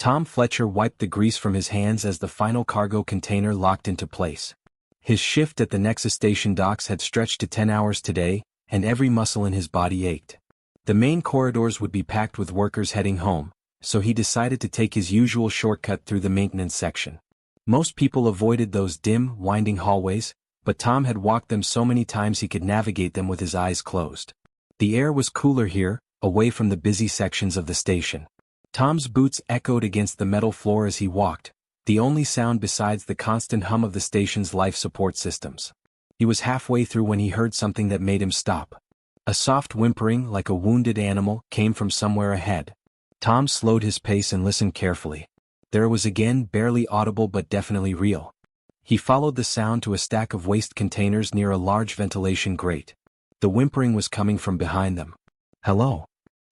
Tom Fletcher wiped the grease from his hands as the final cargo container locked into place. His shift at the Nexus station docks had stretched to 10 hours today, and every muscle in his body ached. The main corridors would be packed with workers heading home, so he decided to take his usual shortcut through the maintenance section. Most people avoided those dim, winding hallways, but Tom had walked them so many times he could navigate them with his eyes closed. The air was cooler here, away from the busy sections of the station. Tom's boots echoed against the metal floor as he walked, the only sound besides the constant hum of the station's life support systems. He was halfway through when he heard something that made him stop. A soft whimpering like a wounded animal came from somewhere ahead. Tom slowed his pace and listened carefully. There it was again, barely audible but definitely real. He followed the sound to a stack of waste containers near a large ventilation grate. The whimpering was coming from behind them. "Hello?"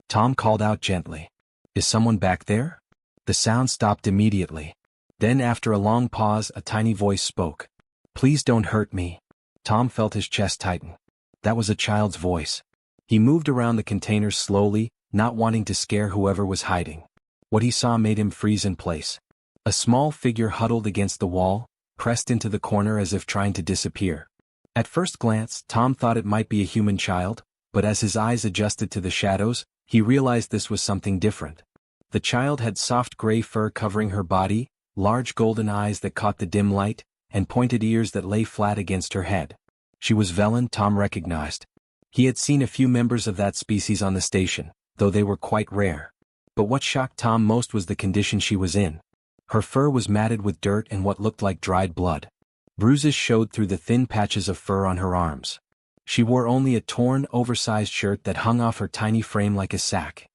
Tom called out gently. "Is someone back there?" The sound stopped immediately. Then after a long pause a tiny voice spoke. "Please don't hurt me." Tom felt his chest tighten. That was a child's voice. He moved around the containers slowly, not wanting to scare whoever was hiding. What he saw made him freeze in place. A small figure huddled against the wall, pressed into the corner as if trying to disappear. At first glance, Tom thought it might be a human child, but as his eyes adjusted to the shadows, he realized this was something different. The child had soft gray fur covering her body, large golden eyes that caught the dim light, and pointed ears that lay flat against her head. She was Velen, Tom recognized. He had seen a few members of that species on the station, though they were quite rare. But what shocked Tom most was the condition she was in. Her fur was matted with dirt and what looked like dried blood. Bruises showed through the thin patches of fur on her arms. She wore only a torn, oversized shirt that hung off her tiny frame like a sack.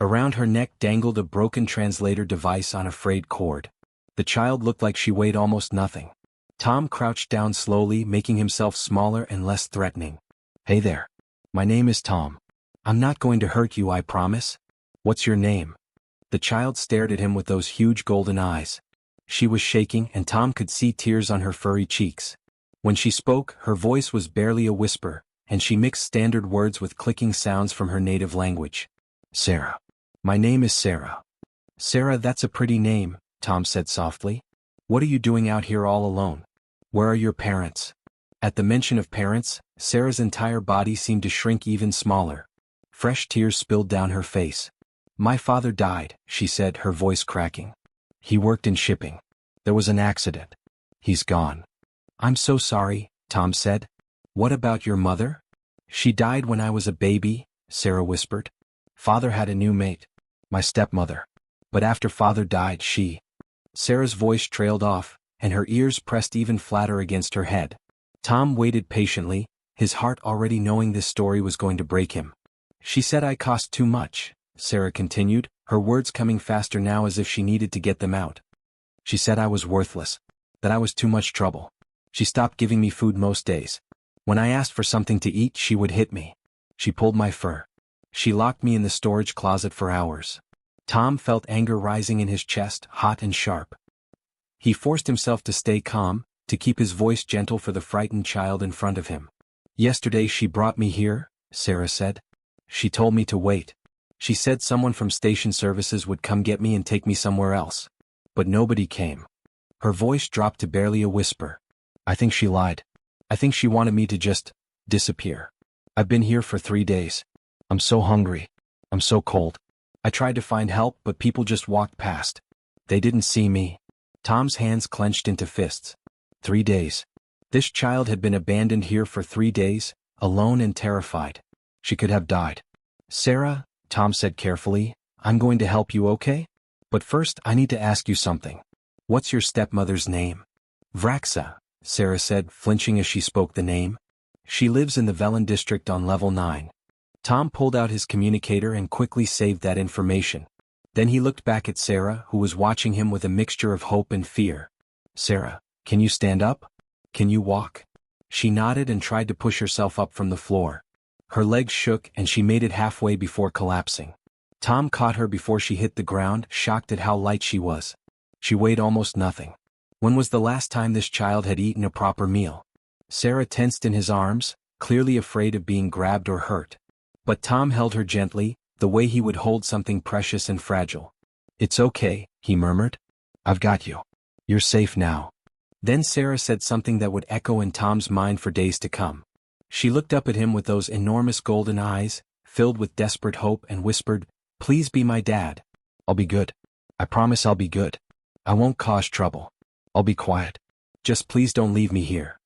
Around her neck dangled a broken translator device on a frayed cord. The child looked like she weighed almost nothing. Tom crouched down slowly, making himself smaller and less threatening. "Hey there. My name is Tom. I'm not going to hurt you, I promise. What's your name?" The child stared at him with those huge golden eyes. She was shaking and Tom could see tears on her furry cheeks. When she spoke, her voice was barely a whisper, and she mixed standard words with clicking sounds from her native language. "Sera. My name is Sera." "Sera, that's a pretty name," Tom said softly. "What are you doing out here all alone? Where are your parents?" At the mention of parents, Sera's entire body seemed to shrink even smaller. Fresh tears spilled down her face. "My father died," she said, her voice cracking. "He worked in shipping. There was an accident. He's gone." "I'm so sorry," Tom said. "What about your mother?" "She died when I was a baby," Sera whispered. "Father had a new mate. My stepmother. But after father died, she—" Sera's voice trailed off, and her ears pressed even flatter against her head. Tom waited patiently, his heart already knowing this story was going to break him. "She said I cost too much," Sera continued, her words coming faster now as if she needed to get them out. "She said I was worthless, that I was too much trouble. She stopped giving me food most days. When I asked for something to eat, she would hit me. She pulled my fur. She locked me in the storage closet for hours." Tom felt anger rising in his chest, hot and sharp. He forced himself to stay calm, to keep his voice gentle for the frightened child in front of him. "Yesterday she brought me here," Sera said. "She told me to wait. She said someone from station services would come get me and take me somewhere else. But nobody came." Her voice dropped to barely a whisper. "I think she lied. I think she wanted me to just disappear. I've been here for 3 days. I'm so hungry. I'm so cold. I tried to find help, but people just walked past. They didn't see me." Tom's hands clenched into fists. 3 days. This child had been abandoned here for 3 days, alone and terrified. She could have died. "Sera," Tom said carefully, "I'm going to help you, okay? But first I need to ask you something. What's your stepmother's name?" "Vraxa," Sera said, flinching as she spoke the name. "She lives in the Velen district on level 9. Tom pulled out his communicator and quickly saved that information. Then he looked back at Sera, who was watching him with a mixture of hope and fear. "Sera, can you stand up? Can you walk?" She nodded and tried to push herself up from the floor. Her legs shook and she made it halfway before collapsing. Tom caught her before she hit the ground, shocked at how light she was. She weighed almost nothing. When was the last time this child had eaten a proper meal? Sera tensed in his arms, clearly afraid of being grabbed or hurt. But Tom held her gently, the way he would hold something precious and fragile. "It's okay," he murmured. "I've got you. You're safe now." Then Sera said something that would echo in Tom's mind for days to come. She looked up at him with those enormous golden eyes, filled with desperate hope, and whispered, "Please be my dad. I'll be good. I promise I'll be good. I won't cause trouble. I'll be quiet. Just please don't leave me here."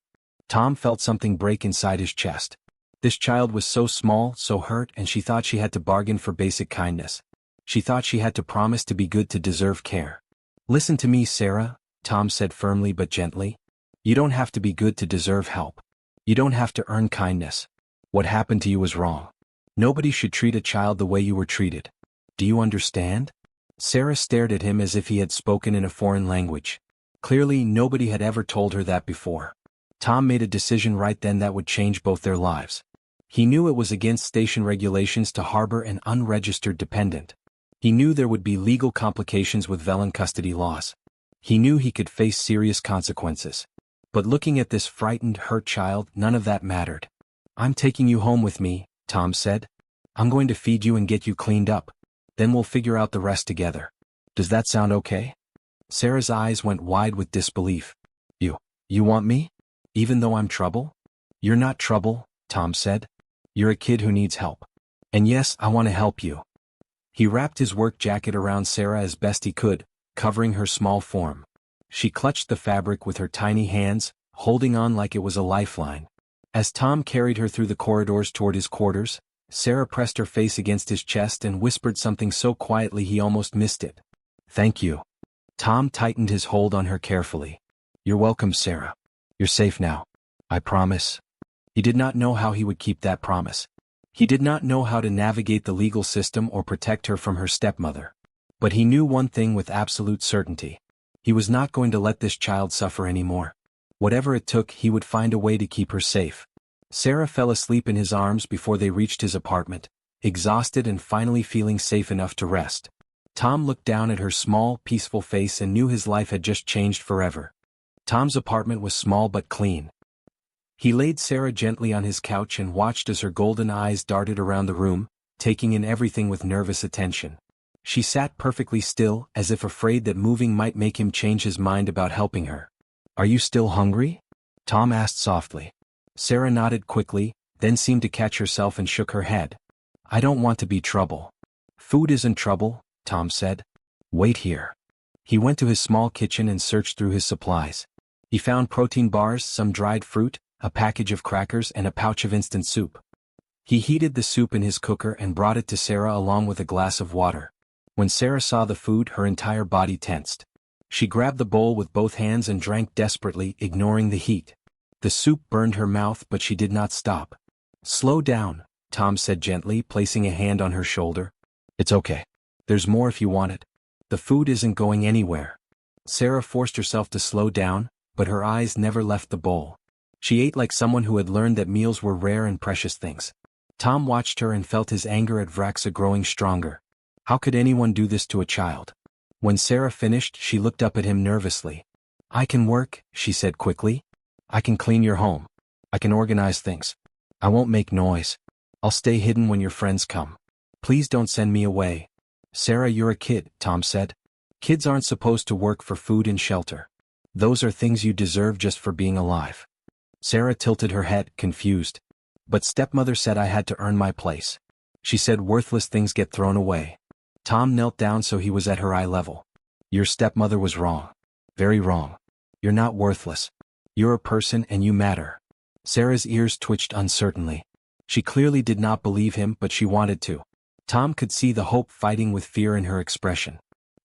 Tom felt something break inside his chest. This child was so small, so hurt, and she thought she had to bargain for basic kindness. She thought she had to promise to be good to deserve care. "Listen to me, Sera," Tom said firmly but gently. "You don't have to be good to deserve help. You don't have to earn kindness. What happened to you was wrong. Nobody should treat a child the way you were treated. Do you understand?" Sera stared at him as if he had spoken in a foreign language. Clearly, nobody had ever told her that before. Tom made a decision right then that would change both their lives. He knew it was against station regulations to harbor an unregistered dependent. He knew there would be legal complications with Velen custody laws. He knew he could face serious consequences. But looking at this frightened, hurt child, none of that mattered. "I'm taking you home with me," Tom said. "I'm going to feed you and get you cleaned up. Then we'll figure out the rest together. Does that sound okay?" Sera's eyes went wide with disbelief. You want me? Even though I'm trouble?" "You're not trouble," Tom said. "You're a kid who needs help. And yes, I want to help you." He wrapped his work jacket around Sera as best he could, covering her small form. She clutched the fabric with her tiny hands, holding on like it was a lifeline. As Tom carried her through the corridors toward his quarters, Sera pressed her face against his chest and whispered something so quietly he almost missed it. "Thank you." Tom tightened his hold on her carefully. "You're welcome, Sera. You're safe now. I promise." He did not know how he would keep that promise. He did not know how to navigate the legal system or protect her from her stepmother. But he knew one thing with absolute certainty. He was not going to let this child suffer anymore. Whatever it took, he would find a way to keep her safe. Sera fell asleep in his arms before they reached his apartment, exhausted and finally feeling safe enough to rest. Tom looked down at her small, peaceful face and knew his life had just changed forever. Tom's apartment was small but clean. He laid Sera gently on his couch and watched as her golden eyes darted around the room, taking in everything with nervous attention. She sat perfectly still, as if afraid that moving might make him change his mind about helping her. "Are you still hungry?" Tom asked softly. Sera nodded quickly, then seemed to catch herself and shook her head. "I don't want to be trouble." "Food isn't trouble," Tom said. "Wait here." He went to his small kitchen and searched through his supplies. He found protein bars, some dried fruit, a package of crackers, and a pouch of instant soup. He heated the soup in his cooker and brought it to Sera along with a glass of water. When Sera saw the food, her entire body tensed. She grabbed the bowl with both hands and drank desperately, ignoring the heat. The soup burned her mouth, but she did not stop. "Slow down," Tom said gently, placing a hand on her shoulder. "It's okay. There's more if you want it. The food isn't going anywhere." Sera forced herself to slow down, but her eyes never left the bowl. She ate like someone who had learned that meals were rare and precious things. Tom watched her and felt his anger at Vraxa growing stronger. How could anyone do this to a child? When Sera finished, she looked up at him nervously. "I can work," she said quickly. "I can clean your home. I can organize things. I won't make noise. I'll stay hidden when your friends come. Please don't send me away." "Sera, you're a kid," Tom said. "Kids aren't supposed to work for food and shelter. Those are things you deserve just for being alive." Sera tilted her head, confused. "But stepmother said I had to earn my place. She said worthless things get thrown away." Tom knelt down so he was at her eye level. "Your stepmother was wrong. Very wrong. You're not worthless. You're a person and you matter." Sera's ears twitched uncertainly. She clearly did not believe him, but she wanted to. Tom could see the hope fighting with fear in her expression.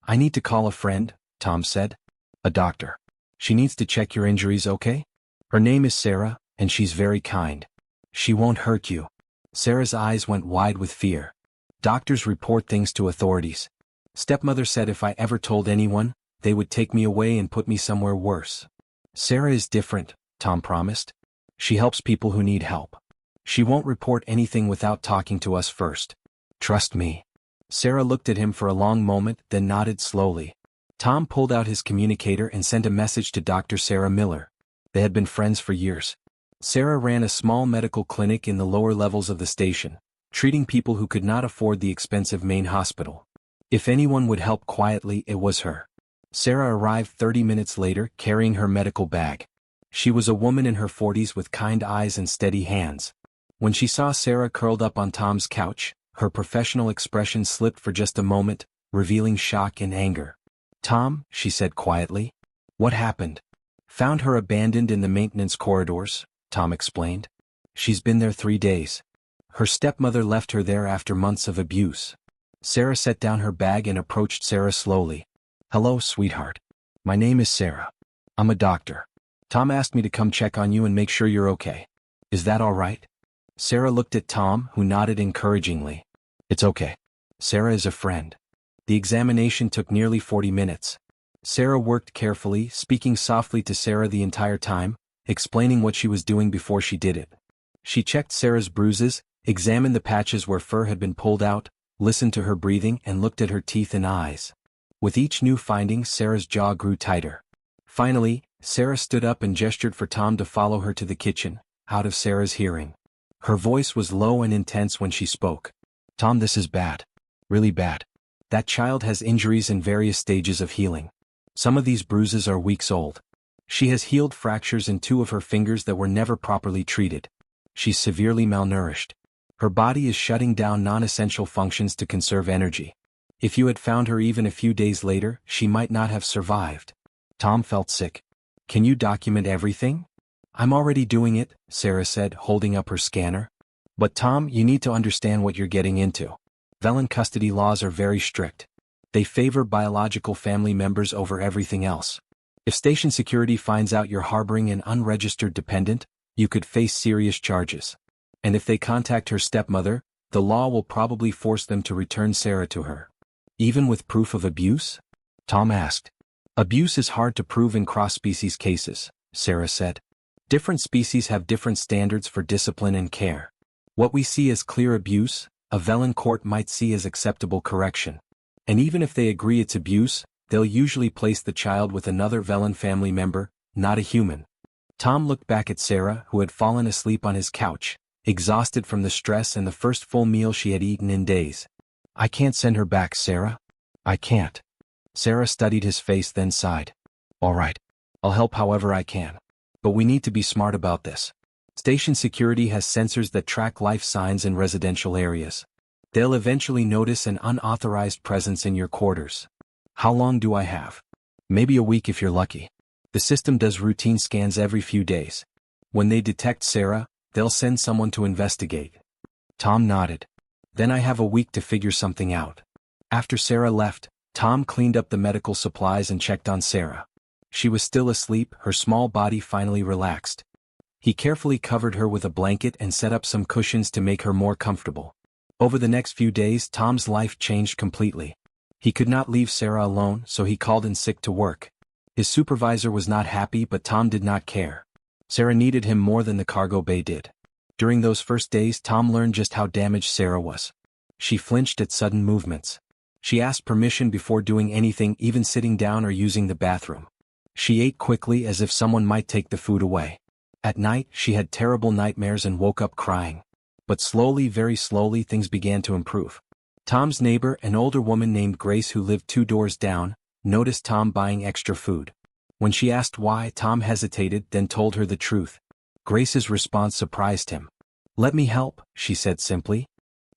"I need to call a friend," Tom said. "A doctor. She needs to check your injuries, okay? Her name is Sera, and she's very kind. She won't hurt you." Sera's eyes went wide with fear. "Doctors report things to authorities. Stepmother said if I ever told anyone, they would take me away and put me somewhere worse." "Sera is different," Tom promised. "She helps people who need help. She won't report anything without talking to us first. Trust me." Sera looked at him for a long moment, then nodded slowly. Tom pulled out his communicator and sent a message to Dr. Sarah Miller. They had been friends for years. Sera ran a small medical clinic in the lower levels of the station, treating people who could not afford the expensive main hospital. If anyone would help quietly, it was her. Sera arrived 30 minutes later, carrying her medical bag. She was a woman in her 40s with kind eyes and steady hands. When she saw Sera curled up on Tom's couch, her professional expression slipped for just a moment, revealing shock and anger. "Tom," she said quietly. "What happened?" "Found her abandoned in the maintenance corridors," Tom explained. "She's been there 3 days. Her stepmother left her there after months of abuse." Sera set down her bag and approached Sera slowly. "Hello, sweetheart. My name is Sera. I'm a doctor. Tom asked me to come check on you and make sure you're okay. Is that all right?" Sera looked at Tom, who nodded encouragingly. "It's okay. Sera is a friend." The examination took nearly 40 minutes. Sera worked carefully, speaking softly to Sera the entire time, explaining what she was doing before she did it. She checked Sera's bruises, examined the patches where fur had been pulled out, listened to her breathing and looked at her teeth and eyes. With each new finding, Sera's jaw grew tighter. Finally, Sera stood up and gestured for Tom to follow her to the kitchen, out of Sera's hearing. Her voice was low and intense when she spoke. "Tom, this is bad. Really bad. That child has injuries in various stages of healing. Some of these bruises are weeks old. She has healed fractures in 2 of her fingers that were never properly treated. She's severely malnourished. Her body is shutting down non-essential functions to conserve energy. If you had found her even a few days later, she might not have survived." Tom felt sick. "Can you document everything?" "I'm already doing it," Sera said, holding up her scanner. "But Tom, you need to understand what you're getting into. Velen custody laws are very strict. They favor biological family members over everything else. If station security finds out you're harboring an unregistered dependent, you could face serious charges. And if they contact her stepmother, the law will probably force them to return Sera to her." "Even with proof of abuse?" Tom asked. "Abuse is hard to prove in cross-species cases," Sera said. "Different species have different standards for discipline and care. What we see as clear abuse, a Velen court might see as acceptable correction. And even if they agree it's abuse, they'll usually place the child with another Velen family member, not a human." Tom looked back at Sera, who had fallen asleep on his couch, exhausted from the stress and the first full meal she had eaten in days. "I can't send her back, Sera. I can't." Sera studied his face, then sighed. "All right. I'll help however I can. But we need to be smart about this. Station security has sensors that track life signs in residential areas. They'll eventually notice an unauthorized presence in your quarters. How long do I have?" "Maybe a week if you're lucky. The system does routine scans every few days. When they detect Sera, they'll send someone to investigate." Tom nodded. "Then I have a week to figure something out." After Sera left, Tom cleaned up the medical supplies and checked on Sera. She was still asleep, her small body finally relaxed. He carefully covered her with a blanket and set up some cushions to make her more comfortable. Over the next few days, Tom's life changed completely. He could not leave Sera alone, so he called in sick to work. His supervisor was not happy, but Tom did not care. Sera needed him more than the cargo bay did. During those first days, Tom learned just how damaged Sera was. She flinched at sudden movements. She asked permission before doing anything, even sitting down or using the bathroom. She ate quickly as if someone might take the food away. At night, she had terrible nightmares and woke up crying. But slowly, very slowly, things began to improve. Tom's neighbor, an older woman named Grace who lived 2 doors down, noticed Tom buying extra food. When she asked why, Tom hesitated, then told her the truth. Grace's response surprised him. "Let me help," she said simply.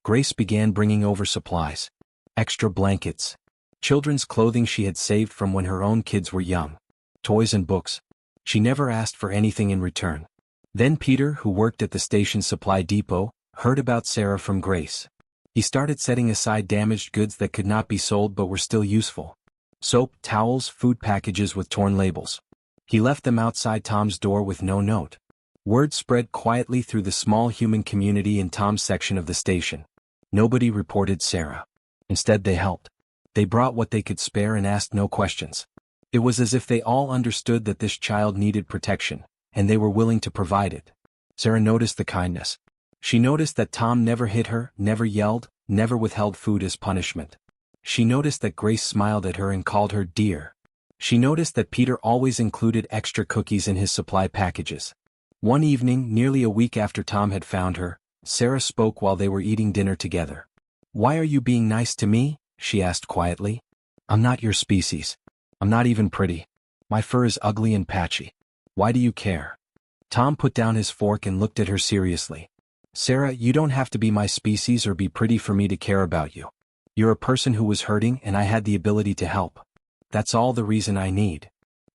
Grace began bringing over supplies. Extra blankets. Children's clothing she had saved from when her own kids were young. Toys and books. She never asked for anything in return. Then Peter, who worked at the station supply depot, heard about Sera from Grace. He started setting aside damaged goods that could not be sold but were still useful. Soap, towels, food packages with torn labels. He left them outside Tom's door with no note. Word spread quietly through the small human community in Tom's section of the station. Nobody reported Sera. Instead, they helped. They brought what they could spare and asked no questions. It was as if they all understood that this child needed protection, and they were willing to provide it. Sera noticed the kindness. She noticed that Tom never hit her, never yelled, never withheld food as punishment. She noticed that Grace smiled at her and called her dear. She noticed that Peter always included extra cookies in his supply packages. One evening, nearly a week after Tom had found her, Sera spoke while they were eating dinner together. "Why are you being nice to me?" she asked quietly. I'm not your species. I'm not even pretty. My fur is ugly and patchy. Why do you care? Tom put down his fork and looked at her seriously. Sera, you don't have to be my species or be pretty for me to care about you. You're a person who was hurting and I had the ability to help. That's all the reason I need.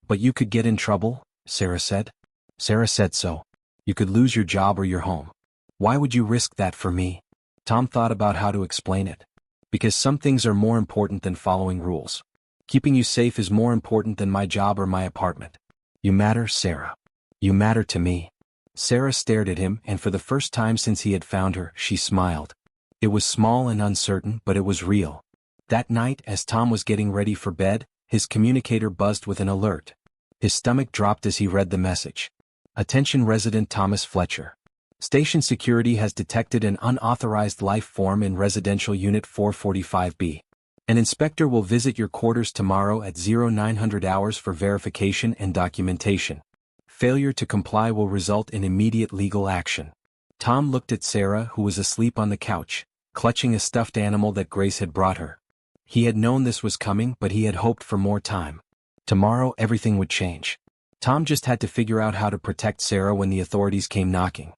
But you could get in trouble, Sera said. Sera said so. You could lose your job or your home. Why would you risk that for me? Tom thought about how to explain it. Because some things are more important than following rules. Keeping you safe is more important than my job or my apartment. You matter, Sera. You matter to me. Sera stared at him, and for the first time since he had found her, she smiled. It was small and uncertain, but it was real. That night, as Tom was getting ready for bed, his communicator buzzed with an alert. His stomach dropped as he read the message. Attention resident Thomas Fletcher. Station security has detected an unauthorized life form in residential unit 445B. An inspector will visit your quarters tomorrow at 0900 hours for verification and documentation. Failure to comply will result in immediate legal action. Tom looked at Sera, who was asleep on the couch, clutching a stuffed animal that Grace had brought her. He had known this was coming, but he had hoped for more time. Tomorrow everything would change. Tom just had to figure out how to protect Sera when the authorities came knocking.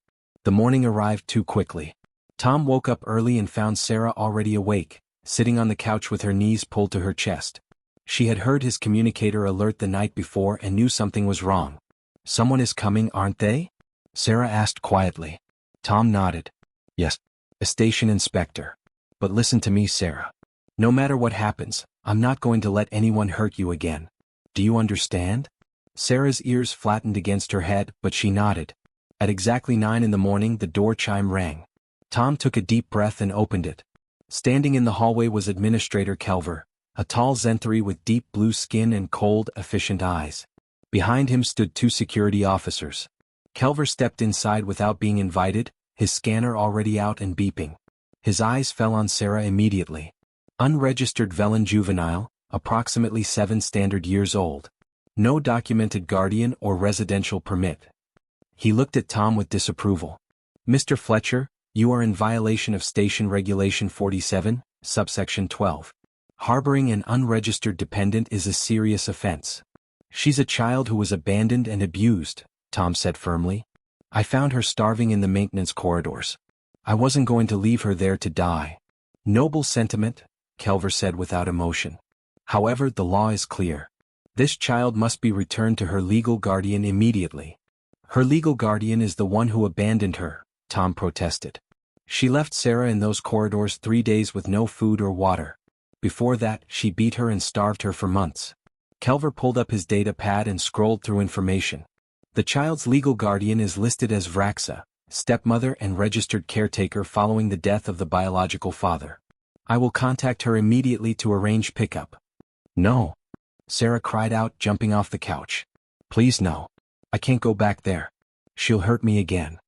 The morning arrived too quickly. Tom woke up early and found Sera already awake, sitting on the couch with her knees pulled to her chest. She had heard his communicator alert the night before and knew something was wrong. Someone is coming, aren't they? Sera asked quietly. Tom nodded. Yes, a station inspector. But listen to me, Sera. No matter what happens, I'm not going to let anyone hurt you again. Do you understand? Sera's ears flattened against her head, but she nodded. At exactly 9 in the morning, the door chime rang. Tom took a deep breath and opened it. Standing in the hallway was Administrator Kelver, a tall Zenthari with deep blue skin and cold, efficient eyes. Behind him stood 2 security officers. Kelver stepped inside without being invited, his scanner already out and beeping. His eyes fell on Sera immediately. Unregistered Velen juvenile, approximately 7 standard years old. No documented guardian or residential permit. He looked at Tom with disapproval. Mr. Fletcher, you are in violation of Station Regulation 47, subsection 12. Harboring an unregistered dependent is a serious offense. She's a child who was abandoned and abused, Tom said firmly. I found her starving in the maintenance corridors. I wasn't going to leave her there to die. Noble sentiment, Kelver said without emotion. However, the law is clear. This child must be returned to her legal guardian immediately. Her legal guardian is the one who abandoned her, Tom protested. She left Sera in those corridors 3 days with no food or water. Before that, she beat her and starved her for months. Kelver pulled up his data pad and scrolled through information. The child's legal guardian is listed as Vraxa, stepmother and registered caretaker following the death of the biological father. I will contact her immediately to arrange pickup. No. Sera cried out, jumping off the couch. Please no. I can't go back there. She'll hurt me again.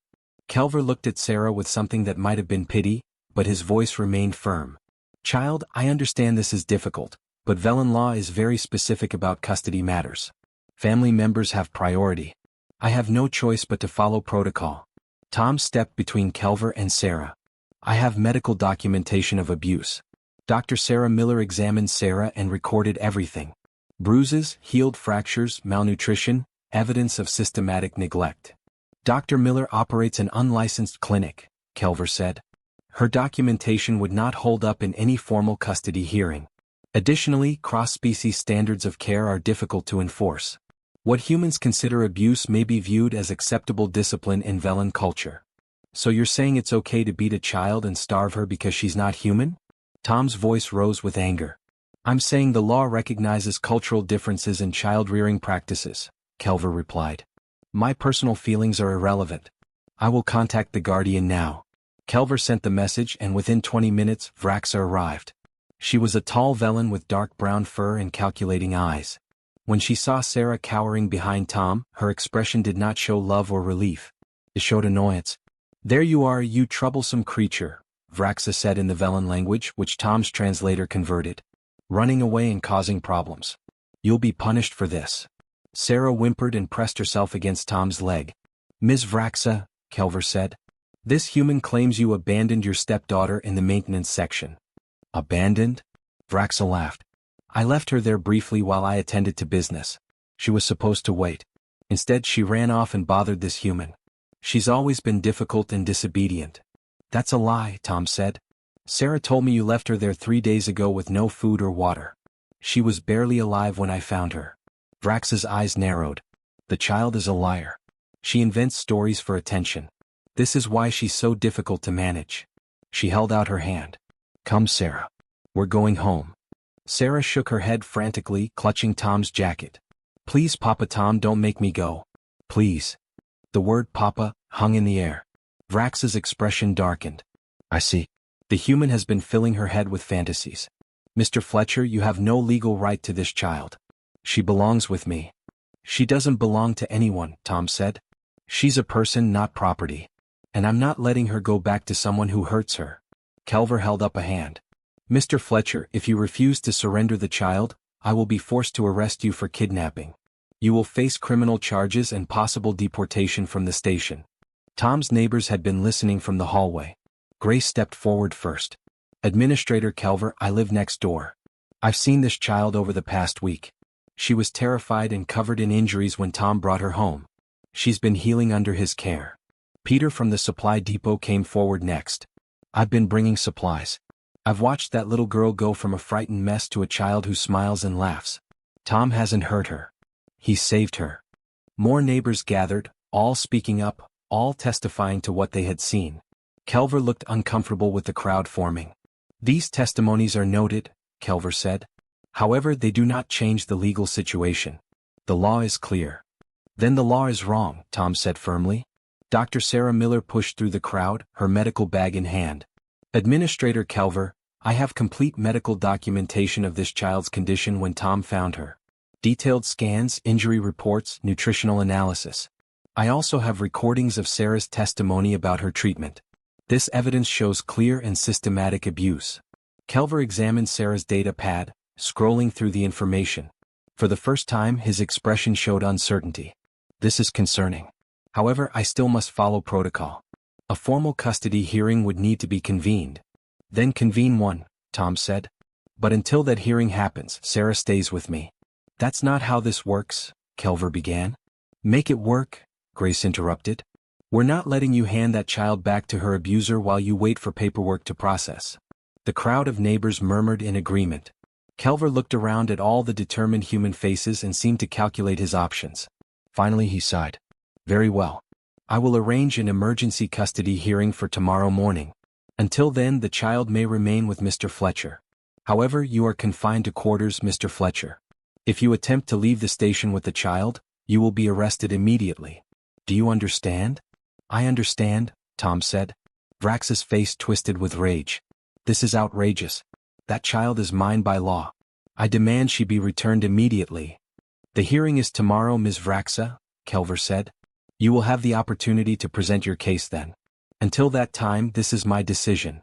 Kelver looked at Sera with something that might have been pity, but his voice remained firm. Child, I understand this is difficult, but Velen law is very specific about custody matters. Family members have priority. I have no choice but to follow protocol. Tom stepped between Kelver and Sera. I have medical documentation of abuse. Dr. Sarah Miller examined Sera and recorded everything. Bruises, healed fractures, malnutrition, evidence of systematic neglect. Dr. Miller operates an unlicensed clinic, Kelver said. Her documentation would not hold up in any formal custody hearing. Additionally, cross-species standards of care are difficult to enforce. What humans consider abuse may be viewed as acceptable discipline in Velen culture. So you're saying it's okay to beat a child and starve her because she's not human? Tom's voice rose with anger. I'm saying the law recognizes cultural differences in child-rearing practices, Kelver replied. My personal feelings are irrelevant. I will contact the guardian now. Kelver sent the message and within 20 minutes, Vraxa arrived. She was a tall Velen with dark brown fur and calculating eyes. When she saw Sera cowering behind Tom, her expression did not show love or relief. It showed annoyance. There you are, you troublesome creature, Vraxa said in the Velen language, which Tom's translator converted. Running away and causing problems. You'll be punished for this. Sera whimpered and pressed herself against Tom's leg. Ms. Vraxa, Kelver said. This human claims you abandoned your stepdaughter in the maintenance section. Abandoned? Vraxa laughed. I left her there briefly while I attended to business. She was supposed to wait. Instead, she ran off and bothered this human. She's always been difficult and disobedient. That's a lie, Tom said. Sera told me you left her there 3 days ago with no food or water. She was barely alive when I found her. Vraxa's eyes narrowed. The child is a liar. She invents stories for attention. This is why she's so difficult to manage. She held out her hand. Come, Sera. We're going home. Sera shook her head frantically, clutching Tom's jacket. Please, Papa Tom, don't make me go. Please. The word Papa hung in the air. Vraxa's expression darkened. I see. The human has been filling her head with fantasies. Mr. Fletcher, you have no legal right to this child. She belongs with me. She doesn't belong to anyone, Tom said. She's a person, not property. And I'm not letting her go back to someone who hurts her. Kelver held up a hand. Mr. Fletcher, if you refuse to surrender the child, I will be forced to arrest you for kidnapping. You will face criminal charges and possible deportation from the station. Tom's neighbors had been listening from the hallway. Grace stepped forward first. Administrator Kelver, I live next door. I've seen this child over the past week. She was terrified and covered in injuries when Tom brought her home. She's been healing under his care. Peter from the supply depot came forward next. I've been bringing supplies. I've watched that little girl go from a frightened mess to a child who smiles and laughs. Tom hasn't hurt her. He saved her. More neighbors gathered, all speaking up, all testifying to what they had seen. Kelver looked uncomfortable with the crowd forming. These testimonies are noted, Kelver said. However, they do not change the legal situation. The law is clear. Then the law is wrong, Tom said firmly. Dr. Sarah Miller pushed through the crowd, her medical bag in hand. Administrator Kelver, I have complete medical documentation of this child's condition when Tom found her. Detailed scans, injury reports, nutritional analysis. I also have recordings of Sarah's testimony about her treatment. This evidence shows clear and systematic abuse. Kelver examined Sarah's data pad, scrolling through the information. For the first time, his expression showed uncertainty. This is concerning. However, I still must follow protocol. A formal custody hearing would need to be convened. Then convene one, Tom said. But until that hearing happens, Sera stays with me. That's not how this works, Kelver began. Make it work, Grace interrupted. We're not letting you hand that child back to her abuser while you wait for paperwork to process. The crowd of neighbors murmured in agreement. Kelver looked around at all the determined human faces and seemed to calculate his options. Finally he sighed. Very well. I will arrange an emergency custody hearing for tomorrow morning. Until then, the child may remain with Mr. Fletcher. However, you are confined to quarters, Mr. Fletcher. If you attempt to leave the station with the child, you will be arrested immediately. Do you understand? I understand, Tom said. Vraxa's face twisted with rage. This is outrageous. That child is mine by law. I demand she be returned immediately. The hearing is tomorrow, Ms. Vraxa, Kelver said. You will have the opportunity to present your case then. Until that time, this is my decision.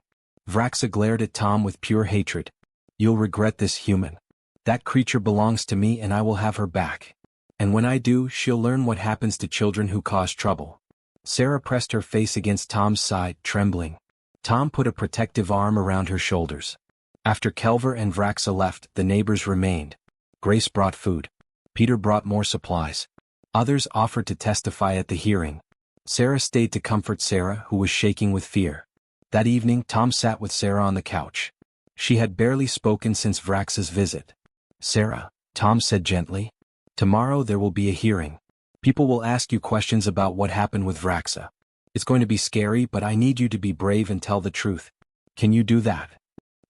Vraxa glared at Tom with pure hatred. You'll regret this, human. That creature belongs to me and I will have her back. And when I do, she'll learn what happens to children who cause trouble. Sera pressed her face against Tom's side, trembling. Tom put a protective arm around her shoulders. After Kelver and Vraxa left, the neighbors remained. Grace brought food. Peter brought more supplies. Others offered to testify at the hearing. Sera stayed to comfort Sera, who was shaking with fear. That evening, Tom sat with Sera on the couch. She had barely spoken since Vraxa's visit. Sera, Tom said gently. Tomorrow there will be a hearing. People will ask you questions about what happened with Vraxa. It's going to be scary, but I need you to be brave and tell the truth. Can you do that?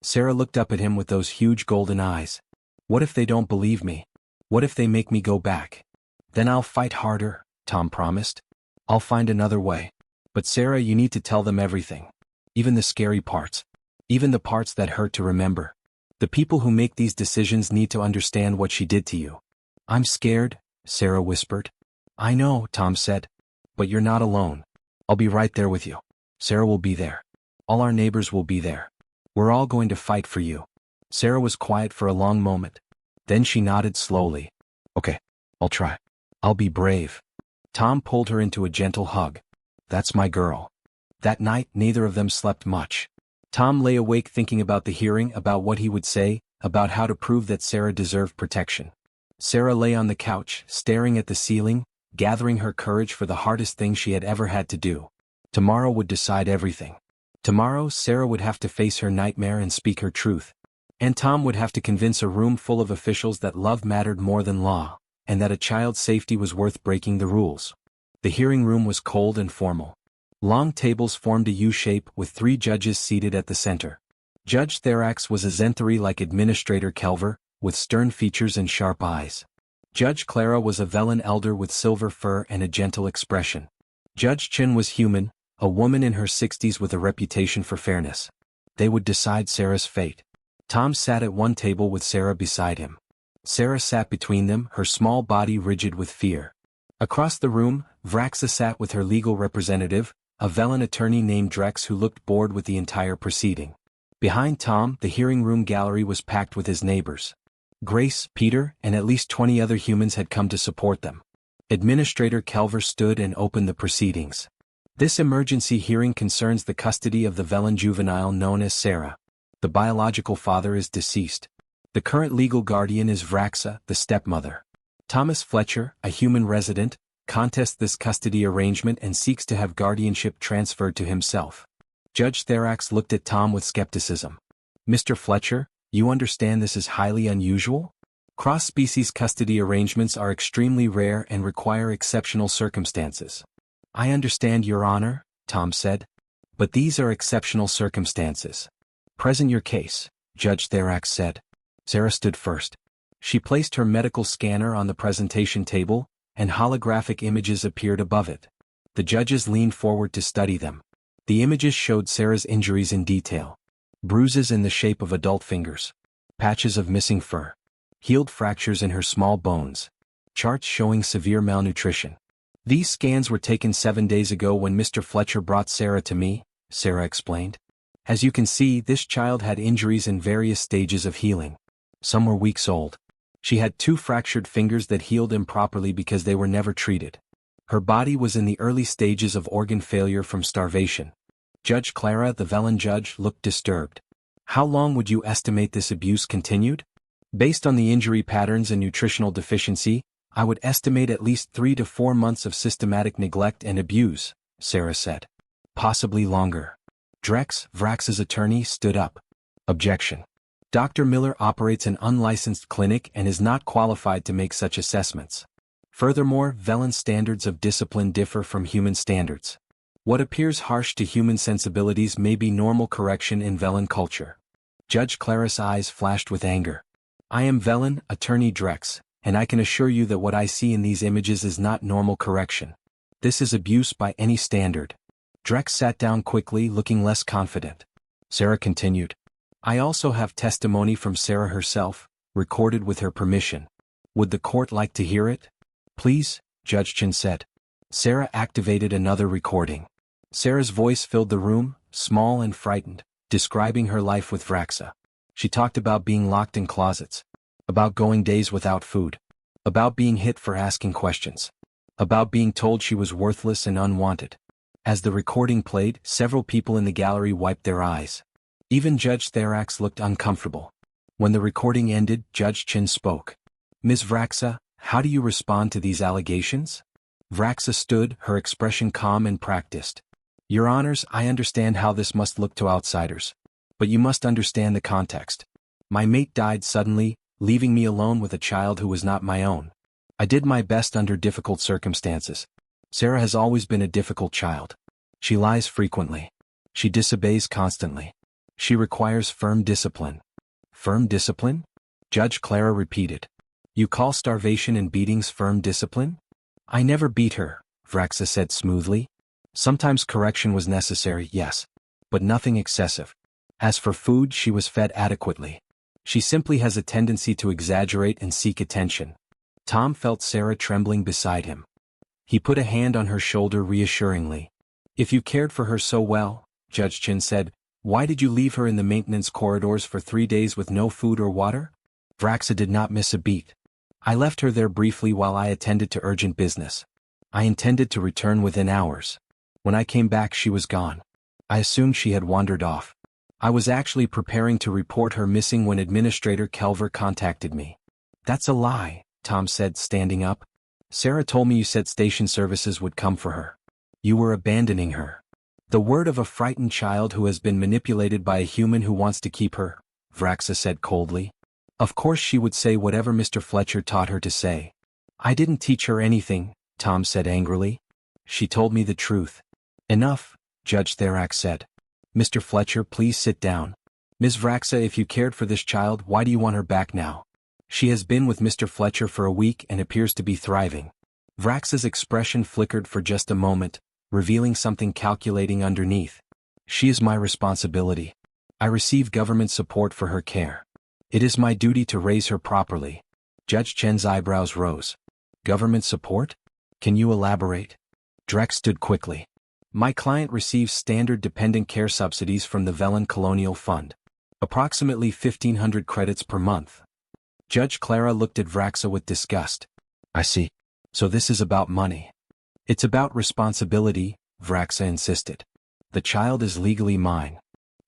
Sera looked up at him with those huge golden eyes. What if they don't believe me? What if they make me go back? Then I'll fight harder, Tom promised. I'll find another way. But Sera, you need to tell them everything. Even the scary parts. Even the parts that hurt to remember. The people who make these decisions need to understand what she did to you. I'm scared, Sera whispered. I know, Tom said. But you're not alone. I'll be right there with you. Sera will be there. All our neighbors will be there. We're all going to fight for you. Sera was quiet for a long moment. Then she nodded slowly. Okay, I'll try. I'll be brave. Tom pulled her into a gentle hug. That's my girl. That night, neither of them slept much. Tom lay awake thinking about the hearing, about what he would say, about how to prove that Sera deserved protection. Sera lay on the couch, staring at the ceiling, gathering her courage for the hardest thing she had ever had to do. Tomorrow would decide everything. Tomorrow, Sera would have to face her nightmare and speak her truth. And Tom would have to convince a room full of officials that love mattered more than law, and that a child's safety was worth breaking the rules. The hearing room was cold and formal. Long tables formed a U-shape with 3 judges seated at the center. Judge Therax was a Zenthari-like Administrator Kelver, with stern features and sharp eyes. Judge Clara was a Velen elder with silver fur and a gentle expression. Judge Chin was human, a woman in her 60s with a reputation for fairness. They would decide Sera's fate. Tom sat at one table with Sera beside him. Sera sat between them, her small body rigid with fear. Across the room, Vraxa sat with her legal representative, a Velen attorney named Drex who looked bored with the entire proceeding. Behind Tom, the hearing room gallery was packed with his neighbors. Grace, Peter, and at least 20 other humans had come to support them. Administrator Kelver stood and opened the proceedings. This emergency hearing concerns the custody of the Velen juvenile known as Sera. The biological father is deceased. The current legal guardian is Vraxa, the stepmother. Thomas Fletcher, a human resident, contests this custody arrangement and seeks to have guardianship transferred to himself. Judge Therax looked at Tom with skepticism. Mr. Fletcher, you understand this is highly unusual? Cross-species custody arrangements are extremely rare and require exceptional circumstances. I understand, Your Honor, Tom said. But these are exceptional circumstances. Present your case, Judge Therax said. Sera stood first. She placed her medical scanner on the presentation table, and holographic images appeared above it. The judges leaned forward to study them. The images showed Sera's injuries in detail. Bruises in the shape of adult fingers. Patches of missing fur. Healed fractures in her small bones. Charts showing severe malnutrition. These scans were taken 7 days ago when Mr. Fletcher brought Sera to me, Sera explained. As you can see, this child had injuries in various stages of healing. Some were weeks old. She had 2 fractured fingers that healed improperly because they were never treated. Her body was in the early stages of organ failure from starvation. Judge Clara, the Velen judge, looked disturbed. How long would you estimate this abuse continued? Based on the injury patterns and nutritional deficiency, I would estimate at least 3 to 4 months of systematic neglect and abuse, Sera said. Possibly longer. Drex, Vraxa's attorney, stood up. Objection. Dr. Miller operates an unlicensed clinic and is not qualified to make such assessments. Furthermore, Velen standards of discipline differ from human standards. What appears harsh to human sensibilities may be normal correction in Velen culture. Judge Clara's eyes flashed with anger. I am Velen, Attorney Drex, and I can assure you that what I see in these images is not normal correction. This is abuse by any standard. Drex sat down quickly, looking less confident. Sera continued. I also have testimony from Sera herself, recorded with her permission. Would the court like to hear it? Please, Judge Chin said. Sera activated another recording. Sera's voice filled the room, small and frightened, describing her life with Vraxa. She talked about being locked in closets, about going days without food, about being hit for asking questions, about being told she was worthless and unwanted. As the recording played, several people in the gallery wiped their eyes. Even Judge Therax looked uncomfortable. When the recording ended, Judge Chin spoke. Ms. Vraxa, how do you respond to these allegations? Vraxa stood, her expression calm and practiced. Your Honors, I understand how this must look to outsiders. But you must understand the context. My mate died suddenly, leaving me alone with a child who was not my own. I did my best under difficult circumstances. Sera has always been a difficult child. She lies frequently. She disobeys constantly. She requires firm discipline. Firm discipline? Judge Clara repeated. You call starvation and beatings firm discipline? I never beat her, Vraxa said smoothly. Sometimes correction was necessary, yes. But nothing excessive. As for food, she was fed adequately. She simply has a tendency to exaggerate and seek attention. Tom felt Sera trembling beside him. He put a hand on her shoulder reassuringly. If you cared for her so well, Judge Chin said, why did you leave her in the maintenance corridors for 3 days with no food or water? Vraxa did not miss a beat. I left her there briefly while I attended to urgent business. I intended to return within hours. When I came back she was gone. I assumed she had wandered off. I was actually preparing to report her missing when Administrator Kelver contacted me. That's a lie, Tom said, standing up. Sera told me you said station services would come for her. You were abandoning her. The word of a frightened child who has been manipulated by a human who wants to keep her, Vraxa said coldly. Of course she would say whatever Mr. Fletcher taught her to say. I didn't teach her anything, Tom said angrily. She told me the truth. Enough, Judge Therax said. Mr. Fletcher, please sit down. Ms. Vraxa, if you cared for this child, why do you want her back now? She has been with Mr. Fletcher for a week and appears to be thriving. Vraxa's expression flickered for just a moment, revealing something calculating underneath. She is my responsibility. I receive government support for her care. It is my duty to raise her properly. Judge Chen's eyebrows rose. Government support? Can you elaborate? Drex stood quickly. My client receives standard dependent care subsidies from the Velen Colonial Fund. Approximately 1,500 credits per month. Judge Clara looked at Vraxa with disgust. I see. So this is about money. It's about responsibility, Vraxa insisted. The child is legally mine.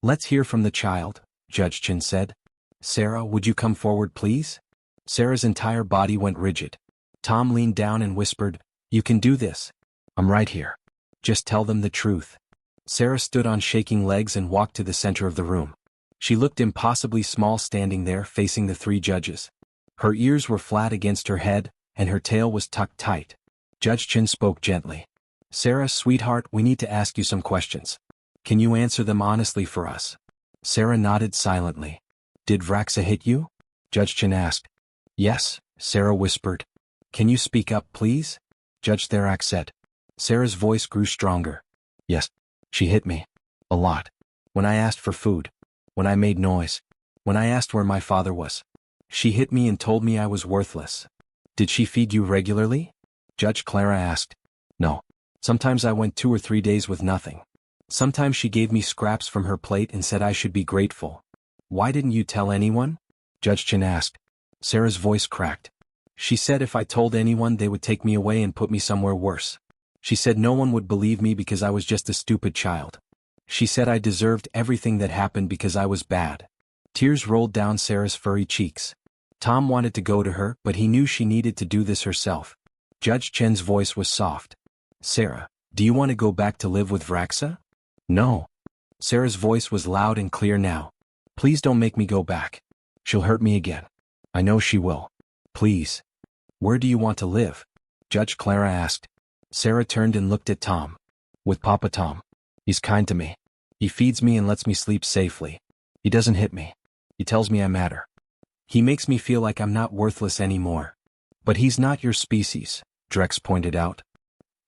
Let's hear from the child, Judge Chen said. Sera, would you come forward please? Sera's entire body went rigid. Tom leaned down and whispered, You can do this. I'm right here. Just tell them the truth. Sera stood on shaking legs and walked to the center of the room. She looked impossibly small standing there facing the three judges. Her ears were flat against her head, and her tail was tucked tight. Judge Chen spoke gently. Sera, sweetheart, we need to ask you some questions. Can you answer them honestly for us? Sera nodded silently. Did Vraxa hit you? Judge Chen asked. Yes, Sera whispered. Can you speak up, please? Judge Therax said. Sera's voice grew stronger. Yes, she hit me. A lot. When I asked for food. When I made noise. When I asked where my father was. She hit me and told me I was worthless. Did she feed you regularly? Judge Clara asked. No. Sometimes I went 2 or 3 days with nothing. Sometimes she gave me scraps from her plate and said I should be grateful. Why didn't you tell anyone? Judge Chen asked. Sera's voice cracked. She said if I told anyone they would take me away and put me somewhere worse. She said no one would believe me because I was just a stupid child. She said I deserved everything that happened because I was bad. Tears rolled down Sera's furry cheeks. Tom wanted to go to her, but he knew she needed to do this herself. Judge Chen's voice was soft. Sera, do you want to go back to live with Vraxa? No. Sera's voice was loud and clear now. Please don't make me go back. She'll hurt me again. I know she will. Please. Where do you want to live? Judge Clara asked. Sera turned and looked at Tom. With Papa Tom. He's kind to me. He feeds me and lets me sleep safely. He doesn't hit me. He tells me I matter. He makes me feel like I'm not worthless anymore. But he's not your species, Drex pointed out.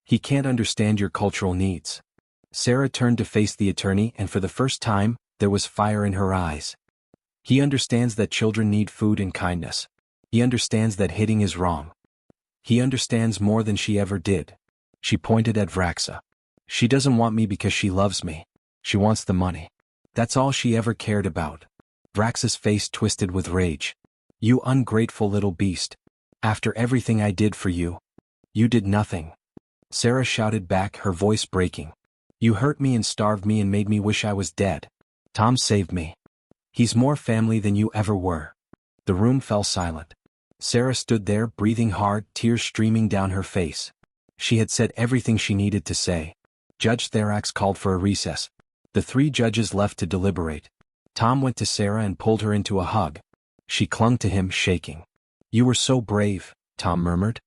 He can't understand your cultural needs. Sera turned to face the attorney and for the first time, there was fire in her eyes. He understands that children need food and kindness. He understands that hitting is wrong. He understands more than she ever did. She pointed at Vraxa. She doesn't want me because she loves me. She wants the money. That's all she ever cared about. Vraxa's face twisted with rage. You ungrateful little beast. After everything I did for you. You did nothing. Sera shouted back, her voice breaking. You hurt me and starved me and made me wish I was dead. Tom saved me. He's more family than you ever were. The room fell silent. Sera stood there, breathing hard, tears streaming down her face. She had said everything she needed to say. Judge Therax called for a recess. The three judges left to deliberate. Tom went to Sera and pulled her into a hug. She clung to him, shaking. You were so brave, Tom murmured.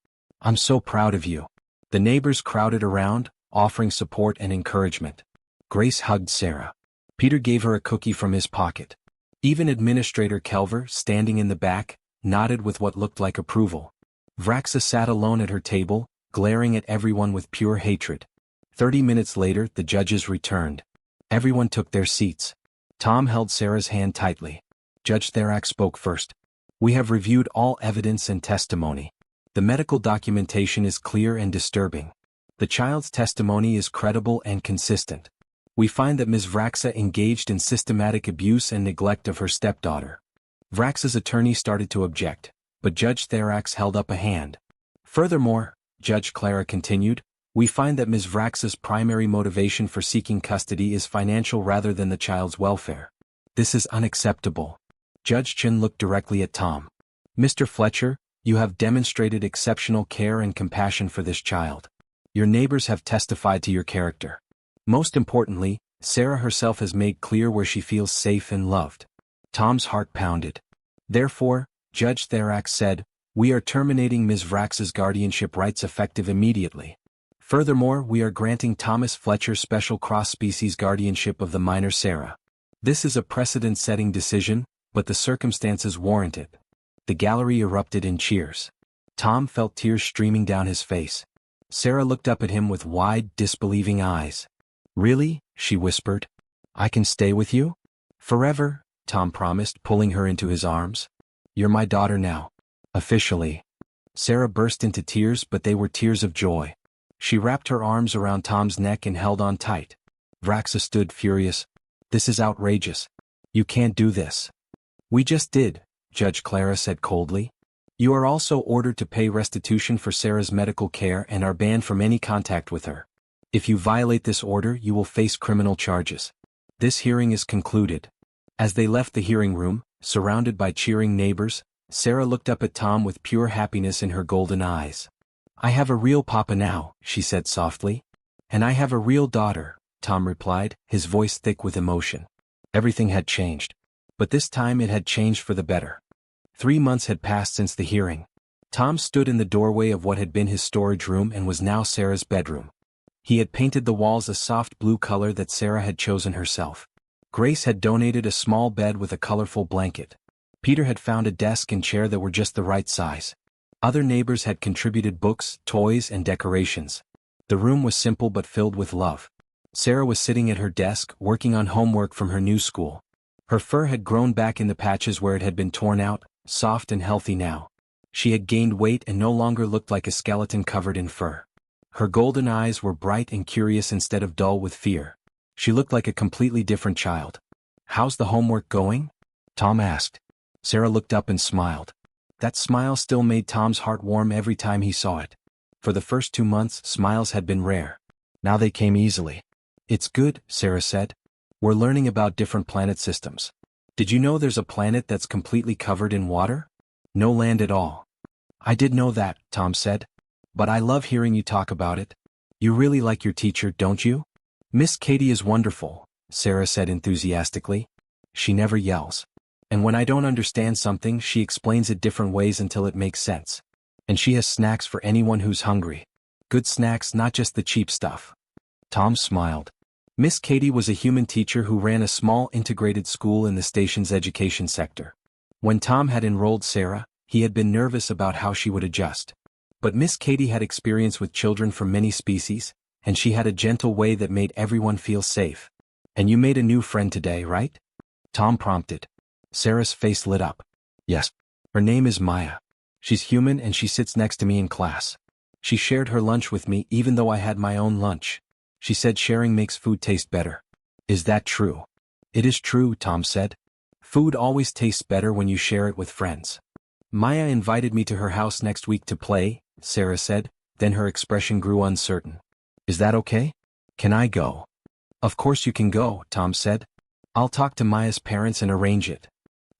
I'm so proud of you. The neighbors crowded around, offering support and encouragement. Grace hugged Sera. Peter gave her a cookie from his pocket. Even Administrator Kelver, standing in the back, nodded with what looked like approval. Vraxa sat alone at her table, glaring at everyone with pure hatred. 30 minutes later, the judges returned. Everyone took their seats. Tom held Sera's hand tightly. Judge Therax spoke first. We have reviewed all evidence and testimony. The medical documentation is clear and disturbing. The child's testimony is credible and consistent. We find that Ms. Vraxa engaged in systematic abuse and neglect of her stepdaughter. Vraxa's attorney started to object, but Judge Therax held up a hand. Furthermore, Judge Clara continued, we find that Ms. Vraxa's primary motivation for seeking custody is financial rather than the child's welfare. This is unacceptable. Judge Chen looked directly at Tom. Mr. Fletcher, you have demonstrated exceptional care and compassion for this child. Your neighbors have testified to your character. Most importantly, Sera herself has made clear where she feels safe and loved. Tom's heart pounded. Therefore, Judge Therax said, we are terminating Ms. Vrax's guardianship rights effective immediately. Furthermore, we are granting Thomas Fletcher special cross-species guardianship of the minor Sera. This is a precedent-setting decision, but the circumstances warrant it. The gallery erupted in cheers. Tom felt tears streaming down his face. Sera looked up at him with wide, disbelieving eyes. Really? She whispered. I can stay with you? Forever, Tom promised, pulling her into his arms. You're my daughter now. Officially. Sera burst into tears, but they were tears of joy. She wrapped her arms around Tom's neck and held on tight. Vraxa stood furious. This is outrageous. You can't do this. We just did, Judge Clara said coldly. You are also ordered to pay restitution for Sera's medical care and are banned from any contact with her. If you violate this order, you will face criminal charges. This hearing is concluded. As they left the hearing room, surrounded by cheering neighbors, Sera looked up at Tom with pure happiness in her golden eyes. I have a real papa now, she said softly. And I have a real daughter, Tom replied, his voice thick with emotion. Everything had changed. But this time it had changed for the better. 3 months had passed since the hearing. Tom stood in the doorway of what had been his storage room and was now Sera's bedroom. He had painted the walls a soft blue color that Sera had chosen herself. Grace had donated a small bed with a colorful blanket. Peter had found a desk and chair that were just the right size. Other neighbors had contributed books, toys, and decorations. The room was simple but filled with love. Sera was sitting at her desk, working on homework from her new school. Her fur had grown back in the patches where it had been torn out, soft and healthy now. She had gained weight and no longer looked like a skeleton covered in fur. Her golden eyes were bright and curious instead of dull with fear. She looked like a completely different child. How's the homework going? Tom asked. Sera looked up and smiled. That smile still made Tom's heart warm every time he saw it. For the first 2 months, smiles had been rare. Now they came easily. It's good, Sera said. We're learning about different planet systems. Did you know there's a planet that's completely covered in water? No land at all. I did know that, Tom said. But I love hearing you talk about it. You really like your teacher, don't you? Miss Katie is wonderful, Sera said enthusiastically. She never yells. And when I don't understand something, she explains it different ways until it makes sense. And she has snacks for anyone who's hungry. Good snacks, not just the cheap stuff. Tom smiled. Miss Katie was a human teacher who ran a small integrated school in the station's education sector. When Tom had enrolled Sera, he had been nervous about how she would adjust. But Miss Katie had experience with children from many species, and she had a gentle way that made everyone feel safe. And you made a new friend today, right? Tom prompted. Sera's face lit up. Yes. Her name is Maya. She's human and she sits next to me in class. She shared her lunch with me even though I had my own lunch. She said sharing makes food taste better. Is that true? It is true, Tom said. Food always tastes better when you share it with friends. Maya invited me to her house next week to play, Sera said, then her expression grew uncertain. Is that okay? Can I go? Of course you can go, Tom said. I'll talk to Maya's parents and arrange it.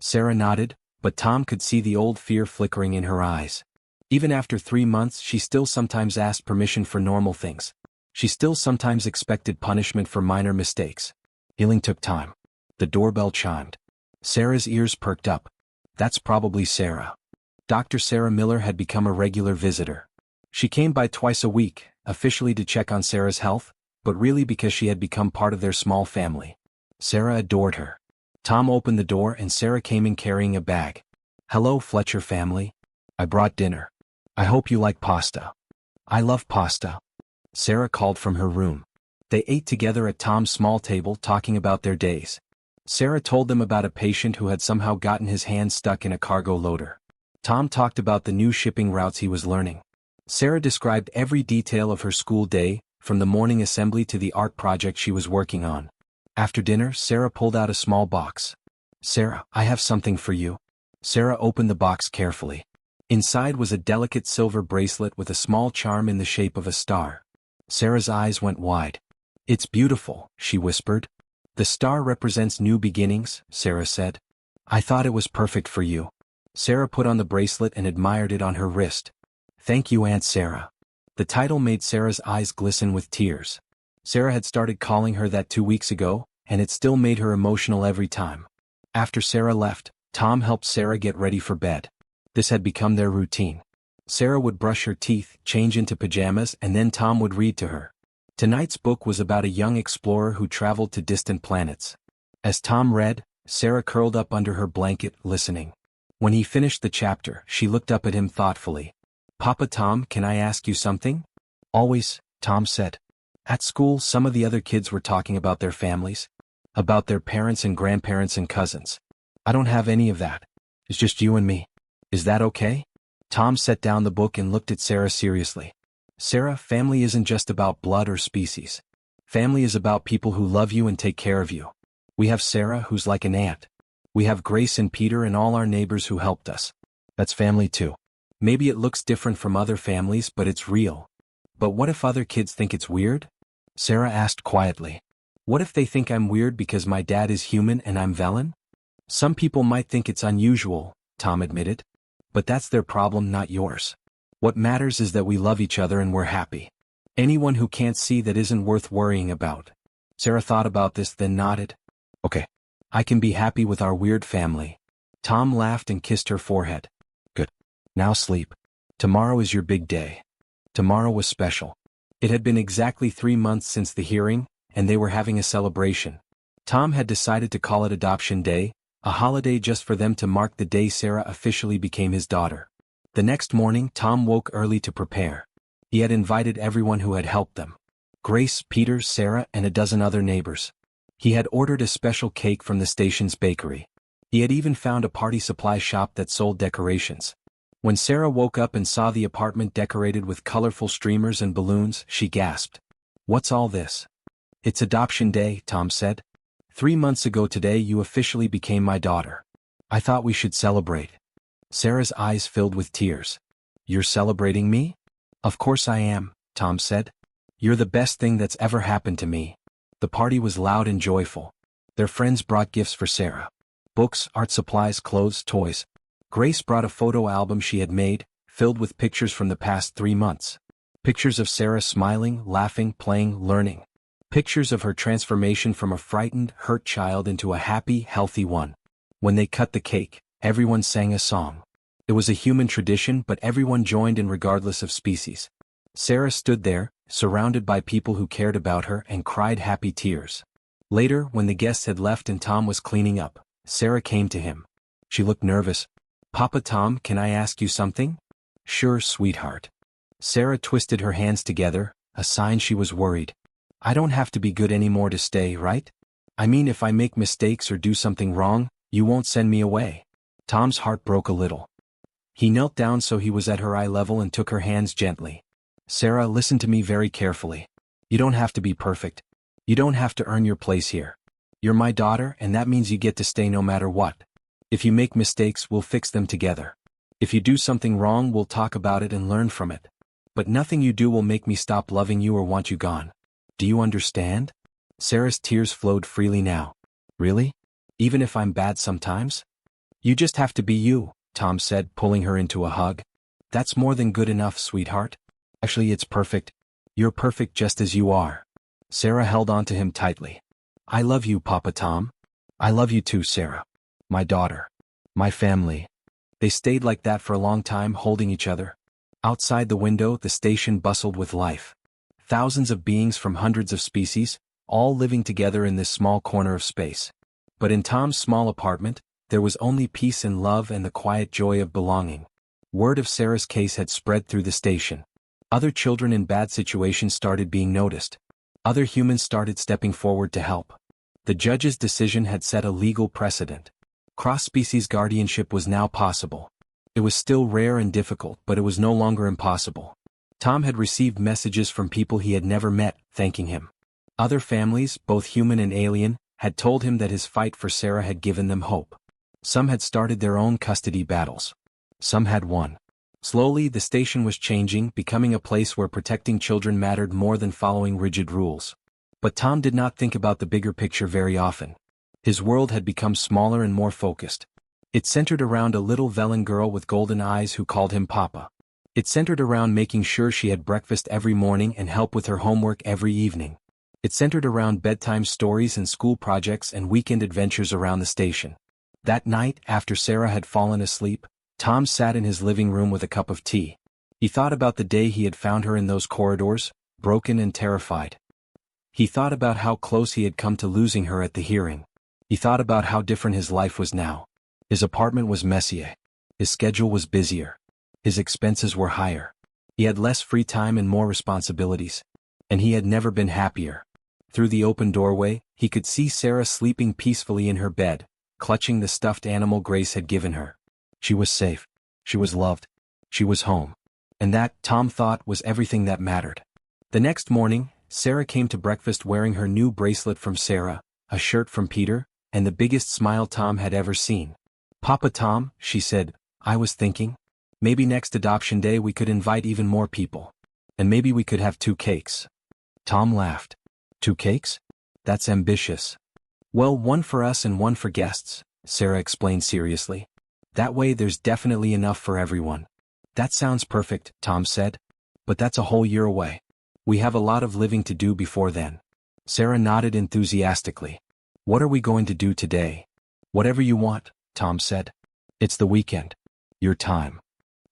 Sera nodded, but Tom could see the old fear flickering in her eyes. Even after 3 months, she still sometimes asked permission for normal things. She still sometimes expected punishment for minor mistakes. Healing took time. The doorbell chimed. Sera's ears perked up. That's probably Sera. Dr. Sarah Miller had become a regular visitor. She came by twice a week, officially to check on Sera's health, but really because she had become part of their small family. Sera adored her. Tom opened the door and Sera came in carrying a bag. Hello, Fletcher family. I brought dinner. I hope you like pasta. I love pasta. Sera called from her room. They ate together at Tom's small table talking about their days. Sera told them about a patient who had somehow gotten his hand stuck in a cargo loader. Tom talked about the new shipping routes he was learning. Sera described every detail of her school day, from the morning assembly to the art project she was working on. After dinner, Sera pulled out a small box. Sera, I have something for you. Sera opened the box carefully. Inside was a delicate silver bracelet with a small charm in the shape of a star. Sera's eyes went wide. It's beautiful, she whispered. The star represents new beginnings, Sera said. I thought it was perfect for you. Sera put on the bracelet and admired it on her wrist. Thank you, Aunt Sera. The title made Sera's eyes glisten with tears. Sera had started calling her that 2 weeks ago, and it still made her emotional every time. After Sera left, Tom helped Sera get ready for bed. This had become their routine. Sera would brush her teeth, change into pajamas, and then Tom would read to her. Tonight's book was about a young explorer who traveled to distant planets. As Tom read, Sera curled up under her blanket, listening. When he finished the chapter, she looked up at him thoughtfully. Papa Tom, can I ask you something? Always, Tom said. At school, some of the other kids were talking about their families. About their parents and grandparents and cousins. I don't have any of that. It's just you and me. Is that okay? Tom set down the book and looked at Sera seriously. Sera, family isn't just about blood or species. Family is about people who love you and take care of you. We have Sera, who's like an aunt. We have Grace and Peter and all our neighbors who helped us. That's family too. Maybe it looks different from other families, but it's real. But what if other kids think it's weird? Sera asked quietly. What if they think I'm weird because my dad is human and I'm Velen? Some people might think it's unusual, Tom admitted. But that's their problem, not yours. What matters is that we love each other and we're happy. Anyone who can't see that isn't worth worrying about. Sera thought about this, then nodded. Okay. I can be happy with our weird family. Tom laughed and kissed her forehead. Good. Now sleep. Tomorrow is your big day. Tomorrow was special. It had been exactly 3 months since the hearing, and they were having a celebration. Tom had decided to call it Adoption Day, a holiday just for them to mark the day Sera officially became his daughter. The next morning, Tom woke early to prepare. He had invited everyone who had helped them. Grace, Peter, Sera, and a dozen other neighbors. He had ordered a special cake from the station's bakery. He had even found a party supply shop that sold decorations. When Sera woke up and saw the apartment decorated with colorful streamers and balloons, she gasped. What's all this? It's Adoption Day, Tom said. 3 months ago today you officially became my daughter. I thought we should celebrate. Sera's eyes filled with tears. You're celebrating me? Of course I am, Tom said. You're the best thing that's ever happened to me. The party was loud and joyful. Their friends brought gifts for Sera. Books, art supplies, clothes, toys. Grace brought a photo album she had made, filled with pictures from the past 3 months. Pictures of Sera smiling, laughing, playing, learning. Pictures of her transformation from a frightened, hurt child into a happy, healthy one. When they cut the cake, everyone sang a song. It was a human tradition, but everyone joined in regardless of species. Sera stood there, surrounded by people who cared about her, and cried happy tears. Later, when the guests had left and Tom was cleaning up, Sera came to him. She looked nervous. Papa Tom, can I ask you something? Sure, sweetheart. Sera twisted her hands together, a sign she was worried. I don't have to be good anymore to stay, right? I mean, if I make mistakes or do something wrong, you won't send me away. Tom's heart broke a little. He knelt down so he was at her eye level and took her hands gently. Sera, listen to me very carefully. You don't have to be perfect. You don't have to earn your place here. You're my daughter, and that means you get to stay no matter what. If you make mistakes, we'll fix them together. If you do something wrong, we'll talk about it and learn from it. But nothing you do will make me stop loving you or want you gone. Do you understand? Sera's tears flowed freely now. Really? Even if I'm bad sometimes? You just have to be you, Tom said, pulling her into a hug. That's more than good enough, sweetheart. Actually, it's perfect. You're perfect just as you are. Sera held on to him tightly. I love you, Papa Tom. I love you too, Sera. My daughter. My family. They stayed like that for a long time, holding each other. Outside the window, the station bustled with life. Thousands of beings from hundreds of species, all living together in this small corner of space. But in Tom's small apartment, there was only peace and love and the quiet joy of belonging. Word of Sera's case had spread through the station. Other children in bad situations started being noticed. Other humans started stepping forward to help. The judge's decision had set a legal precedent. Cross-species guardianship was now possible. It was still rare and difficult, but it was no longer impossible. Tom had received messages from people he had never met, thanking him. Other families, both human and alien, had told him that his fight for Sera had given them hope. Some had started their own custody battles. Some had won. Slowly, the station was changing, becoming a place where protecting children mattered more than following rigid rules. But Tom did not think about the bigger picture very often. His world had become smaller and more focused. It centered around a little Velen girl with golden eyes who called him Papa. It centered around making sure she had breakfast every morning and help with her homework every evening. It centered around bedtime stories and school projects and weekend adventures around the station. That night, after Sera had fallen asleep, Tom sat in his living room with a cup of tea. He thought about the day he had found her in those corridors, broken and terrified. He thought about how close he had come to losing her at the hearing. He thought about how different his life was now. His apartment was messier. His schedule was busier. His expenses were higher. He had less free time and more responsibilities. And he had never been happier. Through the open doorway, he could see Sera sleeping peacefully in her bed, clutching the stuffed animal Grace had given her. She was safe. She was loved. She was home. And that, Tom thought, was everything that mattered. The next morning, Sera came to breakfast wearing her new bracelet from Sera, a shirt from Peter, and the biggest smile Tom had ever seen. "Papa Tom," she said, "I was thinking, maybe next adoption day we could invite even more people. And maybe we could have 2 cakes. Tom laughed. 2 cakes? That's ambitious. Well, 1 for us and 1 for guests, Sera explained seriously. That way there's definitely enough for everyone. That sounds perfect, Tom said. But that's a whole year away. We have a lot of living to do before then. Sera nodded enthusiastically. What are we going to do today? Whatever you want, Tom said. It's the weekend. Your time.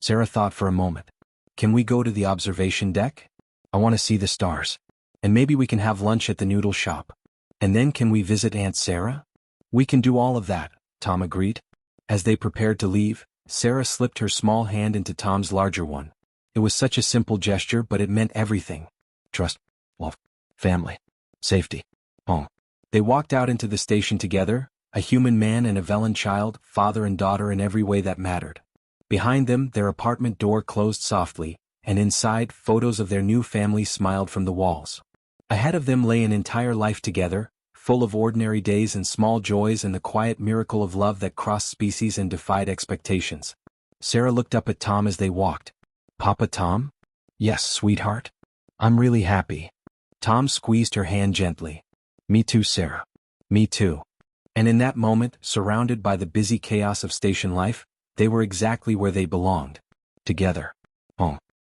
Sera thought for a moment. Can we go to the observation deck? I want to see the stars. And maybe we can have lunch at the noodle shop. And then can we visit Aunt Sera? We can do all of that, Tom agreed. As they prepared to leave, Sera slipped her small hand into Tom's larger one. It was such a simple gesture, but it meant everything. Trust, love, family, safety, home. They walked out into the station together, a human man and a Velen child, father and daughter in every way that mattered. Behind them, their apartment door closed softly, and inside, photos of their new family smiled from the walls. Ahead of them lay an entire life together, full of ordinary days and small joys and the quiet miracle of love that crossed species and defied expectations. Sera looked up at Tom as they walked. Papa Tom? Yes, sweetheart. I'm really happy. Tom squeezed her hand gently. Me too, Sera. Me too. And in that moment, surrounded by the busy chaos of station life, they were exactly where they belonged. Together.